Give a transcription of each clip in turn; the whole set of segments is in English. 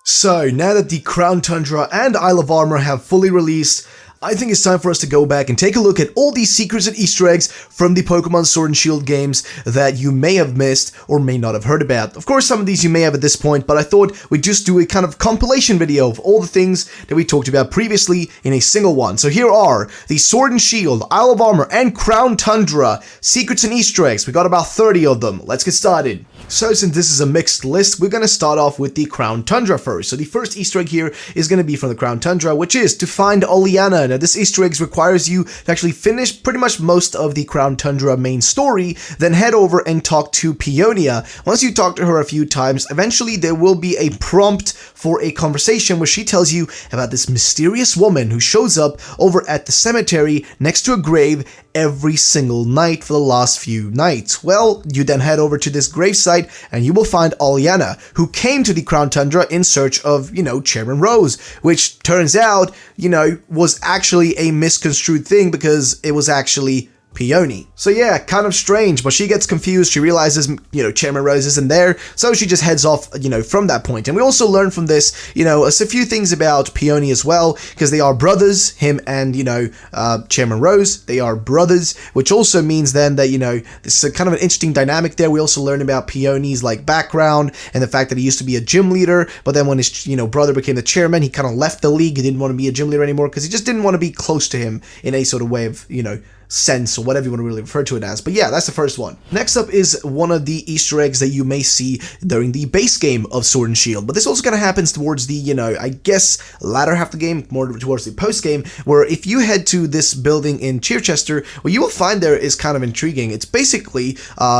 So, now that the Crown Tundra and Isle of Armor have fully released, I think it's time for us to go back and take a look at all these secrets and Easter eggs from the Pokemon Sword and Shield games that you may have missed or may not have heard about. Of course, some of these you may have at this point, but I thought we'd just do a kind of compilation video of all the things that we talked about previously in a single one. So here are the Sword and Shield, Isle of Armor, and Crown Tundra secrets and Easter eggs. We got about 30 of them. Let's get started. So since this is a mixed list, we're going to start off with the Crown Tundra first. So the first Easter egg here is going to be from the Crown Tundra, which is to find Oleana. Now this Easter egg requires you to actually finish pretty much most of the Crown Tundra main story, then head over and talk to Peonia. Once you talk to her a few times, eventually there will be a prompt for a conversation where she tells you about this mysterious woman who shows up over at the cemetery next to a grave every single night for the last few nights. Well, you then head over to this gravesite and you will find Oleana, who came to the Crown Tundra in search of, Chairman Rose, which turns out, was actually a misconstrued thing because it was actually Peony. So yeah, kind of strange, but she gets confused. She realizes, Chairman Rose isn't there, so she just heads off, from that point. And we also learn from this, a few things about Peony as well, because they are brothers, him and, Chairman Rose, they are brothers, which also means then that, this is kind of an interesting dynamic there. We also learn about Peony's, background and the fact that he used to be a gym leader, but then when his, brother became the chairman, he kind of left the league. He didn't want to be a gym leader anymore because he just didn't want to be close to him in a sort of way of, sense or whatever you want to really refer to it as. But yeah, that's the first one. Next up is one of the Easter eggs that you may see during the base game of Sword and Shield, but this also kind of happens towards the, I guess, latter half of the game, more towards the post game, where if you head to this building in Chichester, what you will find there is kind of intriguing. It's basically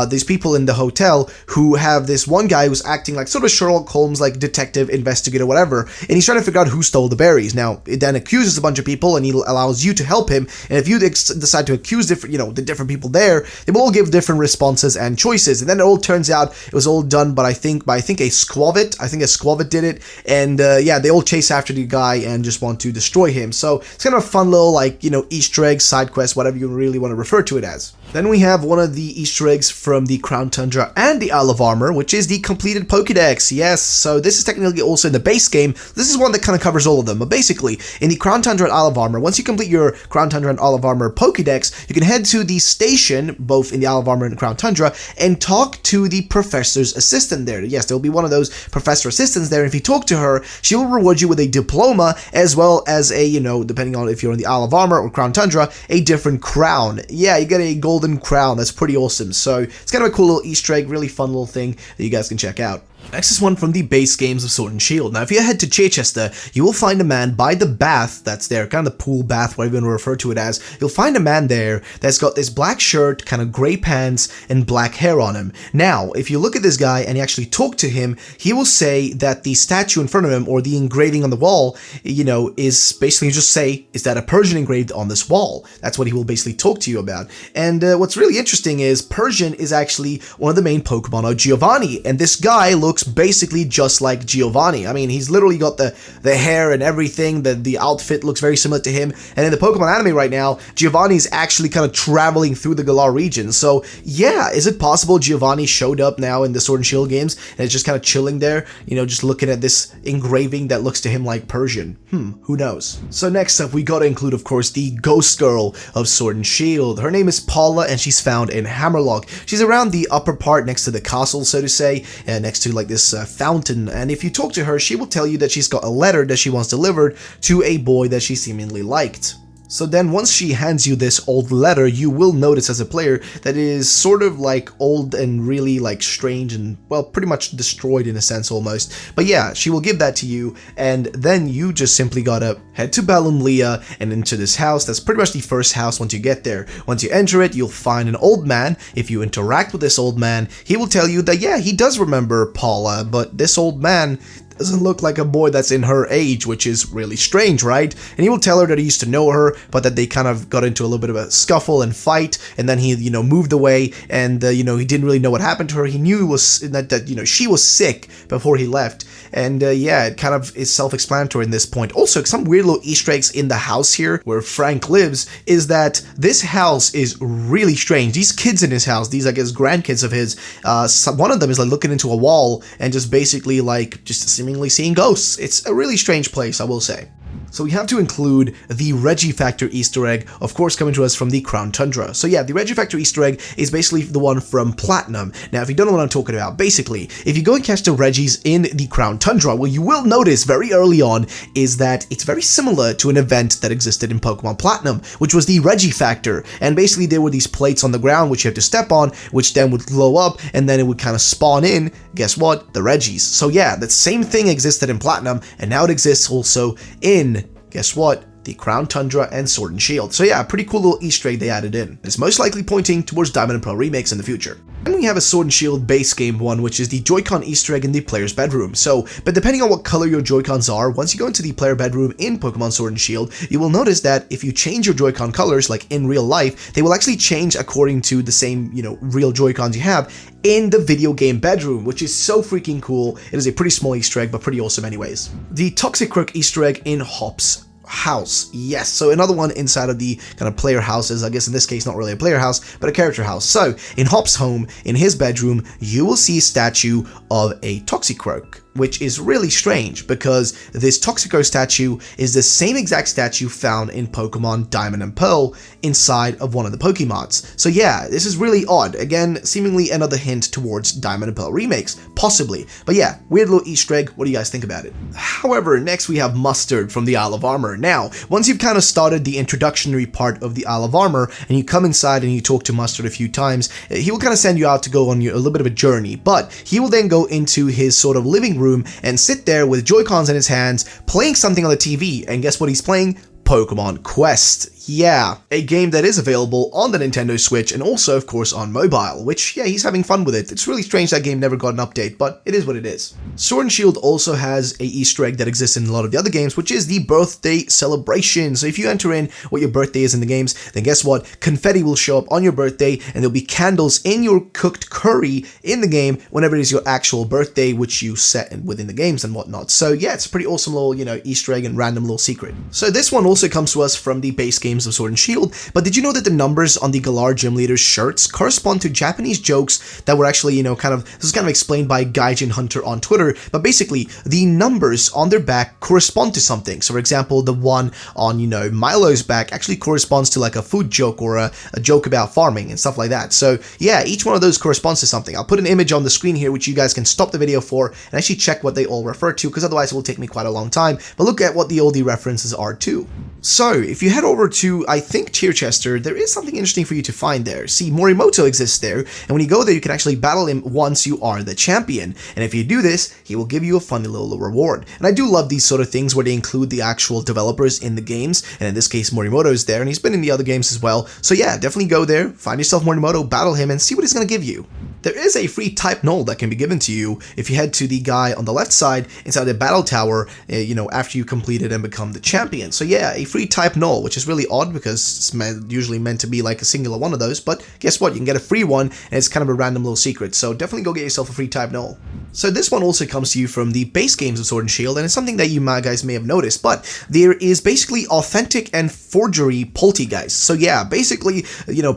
these people in the hotel who have this one guy who's acting like sort of Sherlock Holmes, like detective, investigator, whatever, and he's trying to figure out who stole the berries. Now, it then accuses a bunch of people and he allows you to help him, and if you decide to accuse different, the different people there, they will all give different responses and choices, and then it all turns out it was all done by I think a Squavit. I think a Squavit did it, and yeah, they all chase after the guy and just want to destroy him. So it's kind of a fun little Easter egg, side quest, whatever you really want to refer to it as. Then we have one of the Easter eggs from the Crown Tundra and the Isle of Armor, which is the completed Pokédex. Yes, so this is technically also in the base game. This is one that kind of covers all of them, but basically, in the Crown Tundra and Isle of Armor, once you complete your Crown Tundra and Isle of Armor Pokédex, you can head to the station, both in the Isle of Armor and Crown Tundra, and talk to the professor's assistant there. Yes, there will be one of those professor assistants there, and if you talk to her, she will reward you with a diploma, as well as a, depending on if you're in the Isle of Armor or Crown Tundra, a different crown. Yeah, you get a golden crown. That's pretty awesome. So it's kind of a cool little Easter egg, really fun little thing that you guys can check out. Next is one from the base games of Sword and Shield. Now, if you head to Chichester, you will find a man by the bath that's there, kind of the pool bath, whatever you want to refer to it as. You'll find a man there that's got this black shirt, kind of gray pants, and black hair on him. Now, if you look at this guy and you actually talk to him, he will say that the statue in front of him, or the engraving on the wall, is basically just say, is that a Persian engraved on this wall? That's what he will basically talk to you about. And what's really interesting is Persian is actually one of the main Pokemon of Giovanni, and this guy looks basically just like Giovanni. I mean, he's literally got the hair and everything, the outfit looks very similar to him, and in the Pokemon anime right now, Giovanni's actually kind of traveling through the Galar region. So yeah, is it possible Giovanni showed up now in the Sword and Shield games and is just kind of chilling there, just looking at this engraving that looks to him like Persian? Who knows? So next up, we gotta include, of course, the ghost girl of Sword and Shield. Her name is Paula, and she's found in Hammerlock. She's around the upper part next to the castle, so to say, next to this fountain, and if you talk to her, she will tell you that she's got a letter that she wants delivered to a boy that she seemingly liked. So then once she hands you this old letter, you will notice as a player that it is sort of old and really strange and, well, pretty much destroyed in a sense almost. But yeah, she will give that to you, and then you just simply gotta head to Balumlia and into this house. That's pretty much the first house once you get there. Once you enter it, you'll find an old man. If you interact with this old man, he will tell you that yeah, he does remember Paula, but this old man doesn't look like a boy that's in her age, which is really strange, right? And he will tell her that he used to know her, but that they kind of got into a little bit of a scuffle and fight, and then he, moved away, and, he didn't really know what happened to her. He knew that she was sick before he left, and, yeah, it kind of is self-explanatory in this point. Also, some weird weird little Easter eggs in the house here where Frank lives is that this house is really strange. These kids in his house, these I guess grandkids of his, one of them is like looking into a wall and just basically like just seemingly seeing ghosts. It's a really strange place, I will say. So we have to include the Regifactor Easter egg, of course coming to us from the Crown Tundra. So yeah, the Regifactor Easter egg is basically the one from Platinum. Now if you don't know what I'm talking about, basically, if you go and catch the Regis in the Crown Tundra, what you will notice very early on is that it's very similar to an event that existed in Pokemon Platinum, which was the Regifactor. And basically there were these plates on the ground which you have to step on, which then would glow up, and then it would kind of spawn in, guess what, the Regis. So yeah, that same thing existed in Platinum, and now it exists also in, guess what? The Crown Tundra and Sword and Shield. So yeah, a pretty cool little Easter egg they added in. It's most likely pointing towards Diamond and Pearl remakes in the future. And we have a Sword and Shield base game one, which is the Joy-Con Easter egg in the player's bedroom. So, but depending on what color your Joy-Cons are, once you go into the player bedroom in Pokemon Sword and Shield, you will notice that if you change your Joy-Con colors, like in real life, they will actually change according to the same, real Joy-Cons you have in the video game bedroom, which is so freaking cool. It is a pretty small Easter egg, but pretty awesome anyways. The Toxicroak Easter egg in Hop's house. Yes, so another one inside of the kind of player houses. I guess in this case not really a player house, but a character house. So in Hop's home, in his bedroom, you will see a statue of a Toxicroak, which is really strange because this Toxicroak statue is the same exact statue found in Pokemon Diamond and Pearl inside of one of the Pokemods. So yeah, this is really odd. Again, seemingly another hint towards Diamond and Pearl remakes, possibly. But yeah, weird little Easter egg. What do you guys think about it? However, next we have Mustard from the Isle of Armor. Now, once you've kind of started the introductory part of the Isle of Armor and you come inside and you talk to Mustard a few times, he will kind of send you out to go on a little bit of a journey, but he will then go into his sort of living room and sit there with Joy-Cons in his hands, playing something on the TV, and guess what he's playing? Pokemon Quest. Yeah, a game that is available on the Nintendo Switch and also, of course, on mobile, which, yeah, he's having fun with it. It's really strange that game never got an update, but it is what it is. Sword and Shield also has a Easter egg that exists in a lot of the other games, which is the birthday celebration. So if you enter in what your birthday is in the games, then guess what? Confetti will show up on your birthday, and there'll be candles in your cooked curry in the game whenever it is your actual birthday, which you set within the games and whatnot. So yeah, it's a pretty awesome little, Easter egg and random little secret. So this one also comes to us from the base game of Sword and Shield, but did you know that the numbers on the Galar Gym Leader's shirts correspond to Japanese jokes that were actually, this is kind of explained by Gaijin Hunter on Twitter, but basically, the numbers on their back correspond to something. So for example, the one on, Milo's back actually corresponds to like a food joke or a joke about farming and stuff like that. So yeah, each one of those corresponds to something. I'll put an image on the screen here, which you guys can stop the video for and actually check what they all refer to, because otherwise it will take me quite a long time, but look at what the oldie references are too. So, if you head over to, I think, Chichester, there is something interesting for you to find there. See, Morimoto exists there, and when you go there, you can actually battle him once you are the champion. And if you do this, he will give you a funny little reward. And I do love these sort of things where they include the actual developers in the games, and in this case, Morimoto is there, and he's been in the other games as well. So yeah, definitely go there, find yourself Morimoto, battle him, and see what he's going to give you. There is a free type null that can be given to you if you head to the guy on the left side inside the battle tower, after you complete it and become the champion. So yeah, a free type null, which is really odd because it's usually meant to be like a singular one of those, but guess what? You can get a free one, and it's kind of a random little secret, so definitely go get yourself a free type null. So this one also comes to you from the base games of Sword and Shield, and it's something that you guys may have noticed, but there is basically authentic and forgery poltergeists. So yeah, basically,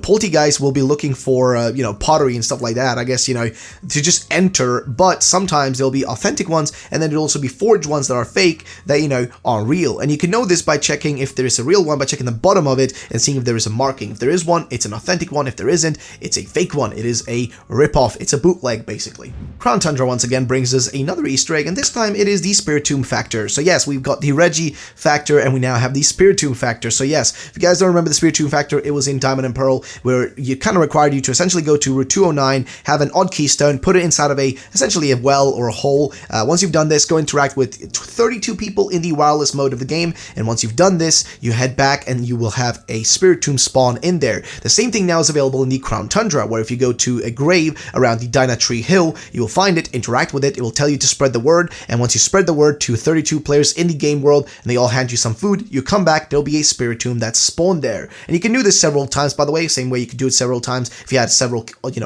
poltergeists will be looking for, pottery and stuff like that, I guess, to just enter, but sometimes there'll be authentic ones, and then there'll also be forged ones that are fake that, aren't real. And you can know this by checking if there is a real one, by checking the bottom of it and seeing if there is a marking. If there is one, it's an authentic one. If there isn't, it's a fake one. It is a rip-off. It's a bootleg, basically. Crown Tundra once again brings us another Easter egg, and this time it is the Spiritomb factor. So yes, we've got the Regi factor, and we now have the Spiritomb factor. So yes, if you guys don't remember the Spiritomb factor, it was in Diamond and Pearl, where it kind of required you to essentially go to Route 209, have an odd keystone, put it inside of essentially a well or a hole. Once you've done this, go interact with 32 people in the wireless mode of the game, and once you've done this, you head back and you will have a Spiritomb spawn in there. The same thing now is available in the Crown Tundra, where if you go to a grave around the Dynatree Hill, you will find it, interact with it, it will tell you to spread the word, and once you spread the word to 32 players in the game world, and they all hand you some food, you come back, there'll be a Spiritomb that's spawned there. And you can do this several times, by the way, same way you could do it several times if you had several,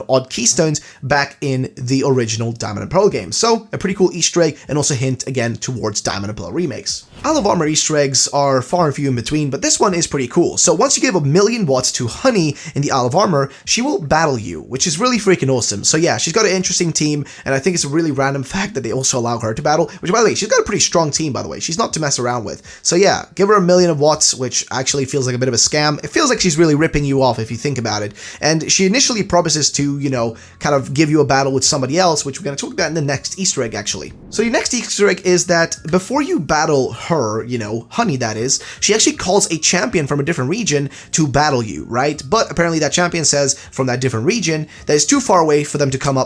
odd keystones stones back in the original Diamond and Pearl game. So a pretty cool Easter egg, and also hint again towards Diamond and Pearl remakes. Isle of Armor Easter eggs are far and few in between, but this one is pretty cool. So once you give 1,000,000 watts to Honey in the Isle of Armor, she will battle you, which is really freaking awesome. So yeah, she's got an interesting team, and I think it's a really random fact that they also allow her to battle, which by the way, she's got a pretty strong team, by the way. She's not to mess around with. So yeah, give her 1,000,000 of watts, which actually feels like a bit of a scam. It feels like she's really ripping you off if you think about it. And she initially promises to, you know, kind of give you a battle with somebody else, which we're going to talk about in the next Easter egg, actually. So your next Easter egg is that before you battle her, you know, Honey that is, she actually calls a champion from a different region to battle you, right? But apparently that champion says from that different region that it's too far away for them to come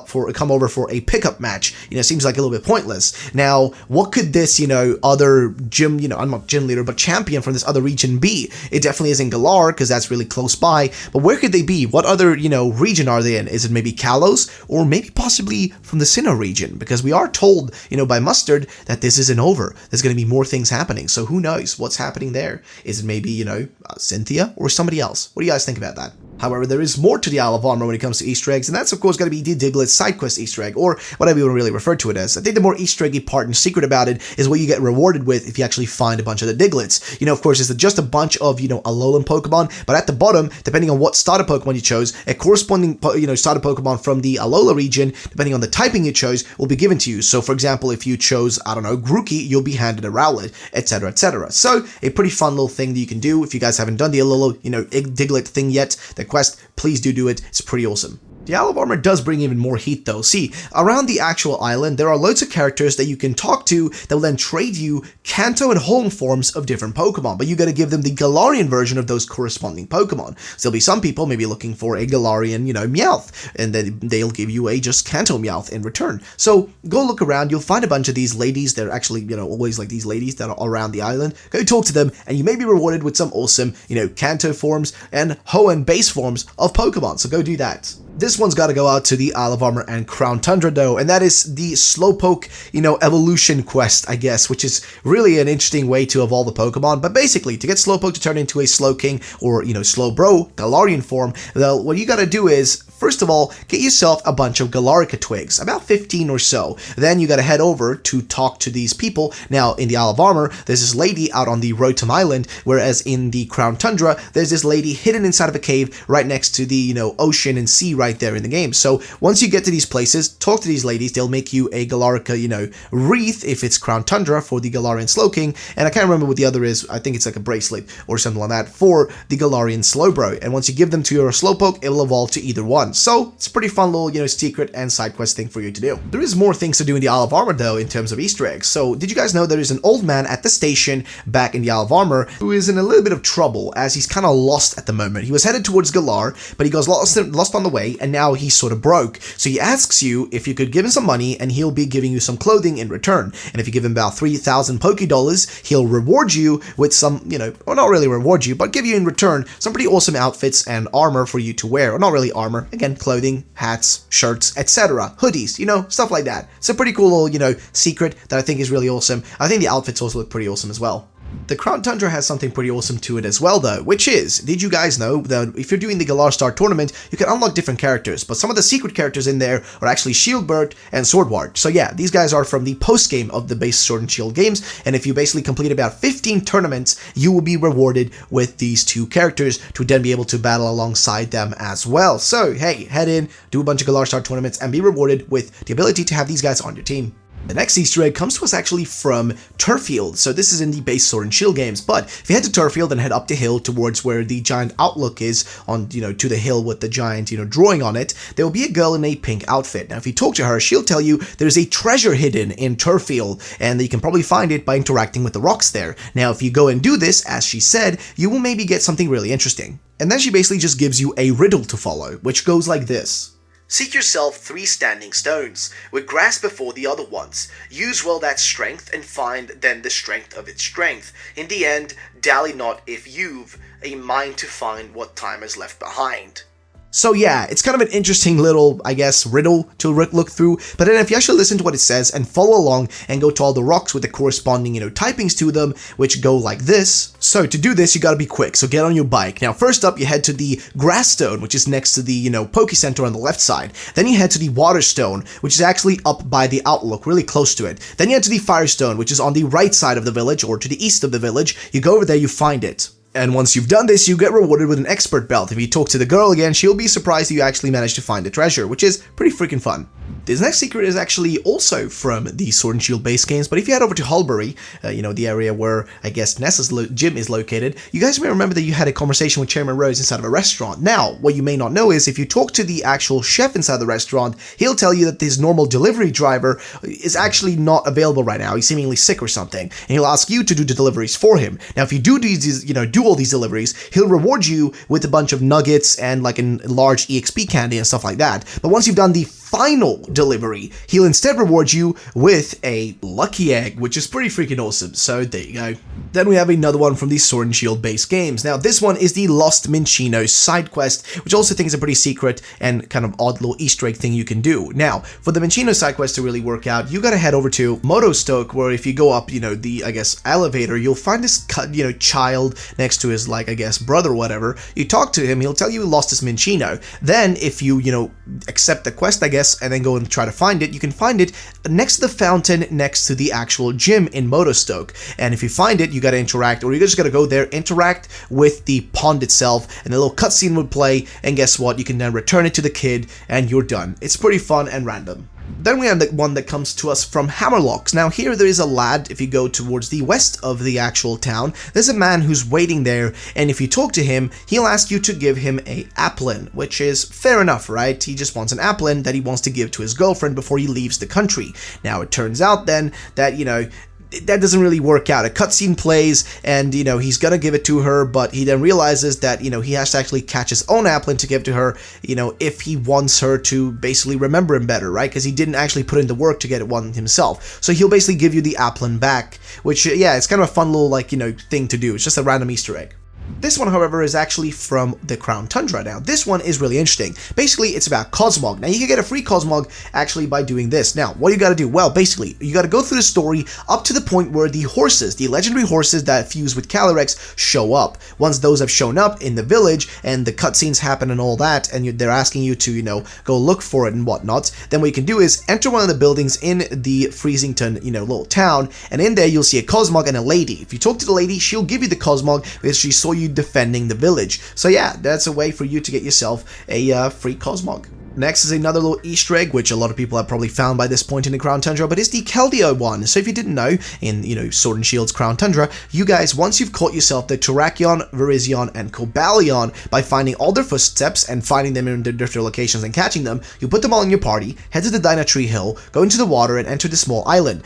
over for a pickup match. You know, seems like a little bit pointless. Now, what could this, you know, other gym, you know, I'm not gym leader, but champion from this other region be? It definitely isn't Galar, because that's really close by, but where could they be? What other, you know, region are they in? Is it maybe Kalos, or maybe possibly from the Sinnoh region? Because we are told, you know, by Mustard that this isn't over. There's going to be more things happening, so who knows what's happening there? Is it maybe, you know, Cynthia or somebody else? What do you guys think about that? However, there is more to the Isle of Armor when it comes to Easter eggs, and that's of course going to be the Diglett side quest Easter egg, or whatever you want to really refer to it as. I think the more Easter eggy part and secret about it is what you get rewarded with if you actually find a bunch of the Diglets. You know, of course, it's just a bunch of, you know, Alolan Pokemon, but at the bottom, depending on what starter Pokemon you chose, a corresponding, you know, starter Pokemon from the Alola region, depending on the typing you chose, will be given to you. So, for example, if you chose, I don't know, Grookey, you'll be handed a Rowlet, etc., etc. So, a pretty fun little thing that you can do. If you guys haven't done the Alola, you know, Diglett thing yet, the quest, please do it. It's pretty awesome. The Isle of Armor does bring even more heat though. See, around the actual island, there are loads of characters that you can talk to that will then trade you Kanto and Home forms of different Pokemon, but you gotta give them the Galarian version of those corresponding Pokemon. So there'll be some people maybe looking for a Galarian, you know, Meowth, and then they'll give you a just Kanto Meowth in return. So go look around, you'll find a bunch of these ladies. They're actually, you know, always like these ladies that are around the island. Go talk to them, and you may be rewarded with some awesome, you know, Kanto forms and Hoenn base forms of Pokemon, so go do that. This one's got to go out to the Isle of Armor and Crown Tundra though, and that is the Slowpoke, you know, evolution quest, I guess, which is really an interesting way to evolve the Pokemon. But basically, to get Slowpoke to turn into a Slowking or, you know, Slowbro, Galarian form, well, what you got to do is, first of all, get yourself a bunch of Galarica twigs, about 15 or so. Then you got to head over to talk to these people. Now, in the Isle of Armor, there's this lady out on the Rotom Island, whereas in the Crown Tundra, there's this lady hidden inside of a cave right next to the, you know, ocean and sea right there in the game. So once you get to these places, talk to these ladies, they'll make you a Galarica, you know, wreath if it's Crown Tundra for the Galarian Slowking, and I can't remember what the other is. I think it's like a bracelet or something like that for the Galarian Slowbro. And once you give them to your Slowpoke, it will evolve to either one. So it's a pretty fun little, you know, secret and side quest thing for you to do. There is more things to do in the Isle of Armor though in terms of Easter eggs. So did you guys know there is an old man at the station back in the Isle of Armor who is in a little bit of trouble as he's kind of lost at the moment. He was headed towards Galar, but he got lost on the way, and now he's sort of broke. So he asks you if you could give him some money, and he'll be giving you some clothing in return. And if you give him about 3,000 Poké-Dollars, he'll reward you with some, you know, or not really reward you, but give you in return some pretty awesome outfits and armor for you to wear. Or not really armor, again, clothing, hats, shirts, etc. Hoodies, you know, stuff like that. It's a pretty cool little, you know, secret that I think is really awesome. I think the outfits also look pretty awesome as well. The Crown Tundra has something pretty awesome to it as well though, which is, did you guys know that if you're doing the Galar Star Tournament, you can unlock different characters, but some of the secret characters in there are actually Shieldbird and Swordward. So yeah, these guys are from the post-game of the base Sword and Shield games, and if you basically complete about 15 tournaments, you will be rewarded with these two characters to then be able to battle alongside them as well. So hey, head in, do a bunch of Galar Star Tournaments, and be rewarded with the ability to have these guys on your team. The next Easter egg comes to us actually from Turffield. So this is in the base Sword and Shield games, but if you head to Turffield and head up the hill towards where the giant outlook is on, you know, to the hill with the giant, you know, drawing on it, there will be a girl in a pink outfit. Now, if you talk to her, she'll tell you there's a treasure hidden in Turffield, and you can probably find it by interacting with the rocks there. Now, if you go and do this, as she said, you will maybe get something really interesting. And then she basically just gives you a riddle to follow, which goes like this. Seek yourself 3 standing stones, with grass before the other ones. Use well that strength, and find then the strength of its strength. In the end, dally not if you've a mind to find what time is left behind. So yeah, it's kind of an interesting little, I guess, riddle to look through, but then if you actually listen to what it says and follow along and go to all the rocks with the corresponding, typings to them, which go like this. So to do this, you gotta be quick, so get on your bike. Now first up, you head to the grass stone, which is next to the, Poke Center on the left side. Then you head to the water stone, which is actually up by the outlook, really close to it. Then you head to the fire stone, which is on the right side of the village, or to the east of the village. You go over there, you find it. And once you've done this, you get rewarded with an expert belt. If you talk to the girl again, she'll be surprised that you actually managed to find the treasure, which is pretty freaking fun. This next secret is actually also from the Sword and Shield base games, but if you head over to Hullbury, the area where, I guess, Nessa's gym is located, you guys may remember that you had a conversation with Chairman Rose inside of a restaurant. Now, what you may not know is if you talk to the actual chef inside the restaurant, he'll tell you that his normal delivery driver is actually not available right now. He's seemingly sick or something, and he'll ask you to do the deliveries for him. Now, if you do these, do all these deliveries, he'll reward you with a bunch of nuggets and like a large EXP candy and stuff like that. But once you've done the final delivery, he'll instead reward you with a lucky egg, which is pretty freaking awesome. So there you go. Then we have another one from the Sword and Shield base games. Now this one is the Lost Minccino side quest, which I also think is a pretty secret and kind of odd little Easter egg thing you can do. Now, for the Minccino side quest to really work out, you gotta head over to Motostoke, where if you go up, the, I guess, elevator, you'll find this, child next to his, like, I guess, brother or whatever. You talk to him, he'll tell you he lost his Minccino. Then, if you, accept the quest, I guess, and then go and try to find it, you can find it next to the fountain, next to the actual gym in Motostoke. And if you find it, you gotta interact, or you just gotta go there, interact with the pond itself, and a little cutscene would play, and guess what? You can then return it to the kid, and you're done. It's pretty fun and random. Then we have the one that comes to us from Hammerlocks. Now here there is a lad, if you go towards the west of the actual town, there's a man who's waiting there, and if you talk to him, he'll ask you to give him a applin, which is fair enough, right? He just wants an applin that he wants to give to his girlfriend before he leaves the country. Now it turns out then that, that doesn't really work out. A cutscene plays, and, he's gonna give it to her, but he then realizes that, he has to actually catch his own applin to give to her, if he wants her to basically remember him better, right? Because he didn't actually put in the work to get one himself. So he'll basically give you the applin back, which, yeah, it's kind of a fun little, thing to do. It's just a random Easter egg. This one, however, is actually from the Crown Tundra. Now, this one is really interesting. Basically, it's about Cosmog. Now, you can get a free Cosmog actually by doing this. Now, what you gotta do? Well, basically, you gotta go through the story up to the point where the horses, the legendary horses that fuse with Calyrex, show up. Once those have shown up in the village, and the cutscenes happen and all that, and they're asking you to, go look for it and whatnot, then what you can do is enter one of the buildings in the Freezington, little town, and in there you'll see a Cosmog and a lady. If you talk to the lady, she'll give you the Cosmog because she saw you defending the village. So yeah, that's a way for you to get yourself a free Cosmog. Next is another little Easter egg, which a lot of people have probably found by this point in the Crown Tundra, but it's the Keldo one. So if you didn't know, in, Sword and Shield's Crown Tundra, you guys, once you've caught yourself the Terrakion, Virizion, and Cobalion by finding all their footsteps and finding them in their different locations and catching them, you put them all in your party, head to the Dynatree Hill, go into the water, and enter the small island.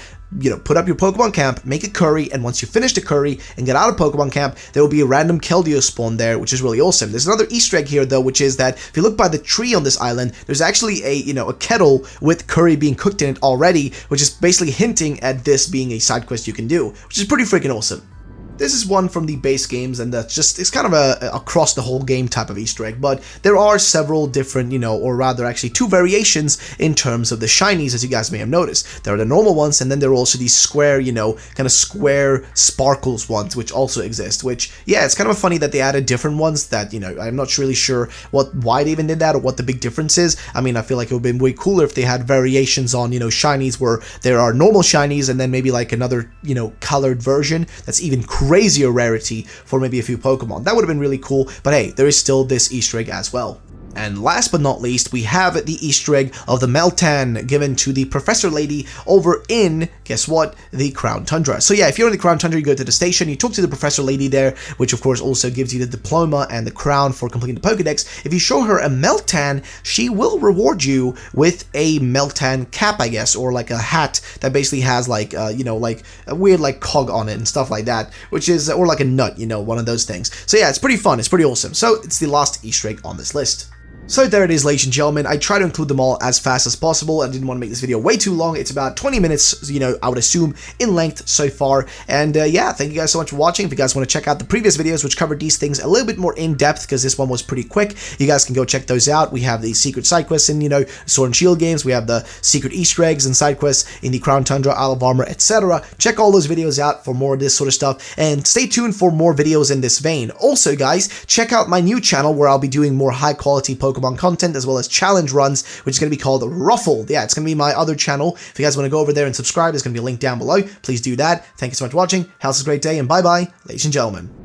Put up your Pokemon camp, make a curry, and once you finish the curry and get out of Pokemon camp, there will be a random Keldeo spawn there, which is really awesome. There's another Easter egg here, though, which is that if you look by the tree on this island, there's actually a kettle with curry being cooked in it already, which is basically hinting at this being a side quest you can do, which is pretty freaking awesome. This is one from the base games, and that's just, it's kind of a across the whole game type of Easter egg, but there are several different, or rather actually two variations in terms of the shinies, as you guys may have noticed. There are the normal ones, and then there are also these square, kind of square sparkles ones, which also exist, which, yeah, it's kind of funny that they added different ones that, I'm not really sure why they even did that or what the big difference is. I mean, I feel like it would have been way cooler if they had variations on, shinies where there are normal shinies and then maybe like another, colored version that's even crazier rarity for maybe a few Pokemon. That would have been really cool, but hey, there is still this Easter egg as well. And last but not least, we have the Easter egg of the Meltan given to the Professor Lady over in, guess what, the Crown Tundra. So yeah, if you're in the Crown Tundra, you go to the station, you talk to the Professor Lady there, which of course also gives you the diploma and the crown for completing the Pokedex. If you show her a Meltan, she will reward you with a Meltan cap, I guess, or like a hat that basically has like, like a weird like cog on it and stuff like that, which is, or like a nut, one of those things. So yeah, it's pretty fun, it's pretty awesome. So it's the last Easter egg on this list. So there it is, ladies and gentlemen. I try to include them all as fast as possible. I didn't want to make this video way too long. It's about 20 minutes, you know, I would assume, in length so far. And yeah, thank you guys so much for watching. If you guys want to check out the previous videos, which covered these things a little bit more in depth, because this one was pretty quick, you guys can go check those out. We have the secret side quests in, you know, Sword and Shield games. We have the secret Easter eggs and side quests in the Crown Tundra, Isle of Armor, etc. Check all those videos out for more of this sort of stuff. And stay tuned for more videos in this vein. Also, guys, check out my new channel where I'll be doing more high-quality Pokemon content, as well as challenge runs, which is going to be called Ruffled. Yeah, it's going to be my other channel. If you guys want to go over there and subscribe, there's going to be a link down below. Please do that. Thank you so much for watching. Have a great day, and bye-bye, ladies and gentlemen.